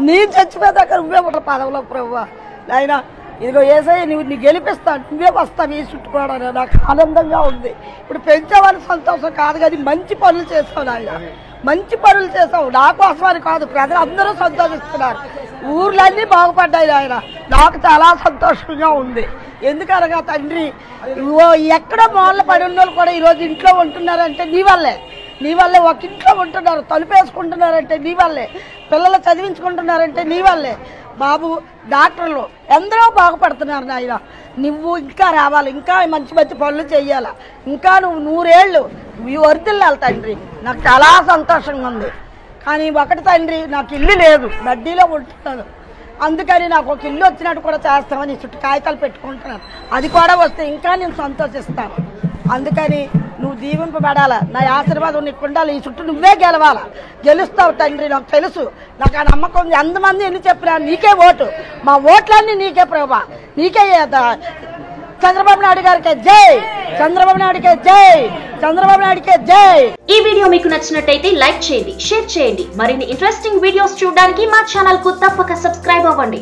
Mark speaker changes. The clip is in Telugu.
Speaker 1: నీ చచ్చిపోయేదాకా నువ్వే ఉంటావు పదవులో ప్రభువా నాయన. ఇదిగో ఏసయ్య నీ గెలిపిస్తాను, నువ్వే వస్తావు ఈ చుట్టుకోవడానికి నాకు ఆనందంగా ఉంది. ఇప్పుడు పెంచేవాళ్ళ సంతోషం కాదు కానీ మంచి పనులు చేస్తావు నాయన, మంచి పనులు చేసావు. నా కోసమని కాదు, ప్రజలు అందరూ సంతోషిస్తున్నారు, ఊర్లన్నీ బాగుపడ్డాయి ఆయన. నాకు చాలా సంతోషంగా ఉంది. ఎందుకనగా తండ్రి ఎక్కడ మూల పడి ఉన్న వాళ్ళు కూడా ఈరోజు ఇంట్లో ఉంటున్నారంటే నీ వల్లే, నీ వల్లే. ఒక ఇంట్లో ఉంటున్నారు, తలుపేసుకుంటున్నారంటే నీ వల్లే, పిల్లలు చదివించుకుంటున్నారంటే నీ వల్లే. బాబు డాక్టర్లు ఎందరో బాగుపడుతున్నారు నాయన. నువ్వు ఇంకా రావాలి, ఇంకా మంచి మంచి పనులు చెయ్యాలా, ఇంకా నువ్వు 100 ఏళ్ళు వర్ధిల్లాలి తండ్రి. నాకు చాలా సంతోషంగా ఉంది. కానీ ఒకటి తండ్రి, నాకు ఇల్లు లేదు, బడ్డీలో ఉంటున్నాను. అందుకని నాకు ఒక ఇల్లు వచ్చినట్టు కూడా చేస్తామని చుట్టూ కాగితాలు పెట్టుకుంటున్నాను. అది కూడా వస్తే ఇంకా నేను సంతోషిస్తాను. అందుకని నువ్వు దీవింపబడాలా, నా ఆశీర్వాదం నీకు ఉండాలి. ఈ చుట్టూ నువ్వే గెలవాలా, గెలుస్తావు తండ్రి, నాకు తెలుసు. నాకు ఆ నమ్మకం ఉంది. ఎంతమంది ఎన్ని చెప్పినా నీకే ఓటు, మా ఓట్లన్నీ నీకే ప్రభా, నీకే. చంద్రబాబు నాయుడు గారికి జై, చంద్రబాబు నాయుడికే జై, చంద్రబాబు నాయుడికే జై.
Speaker 2: ఈ వీడియో మీకు నచ్చినట్టయితే లైక్ చేయండి, షేర్ చేయండి. మరిన్ని ఇంట్రెస్టింగ్ వీడియోస్ చూడడానికి మా ఛానల్ కు తప్పక సబ్స్క్రైబ్ అవ్వండి.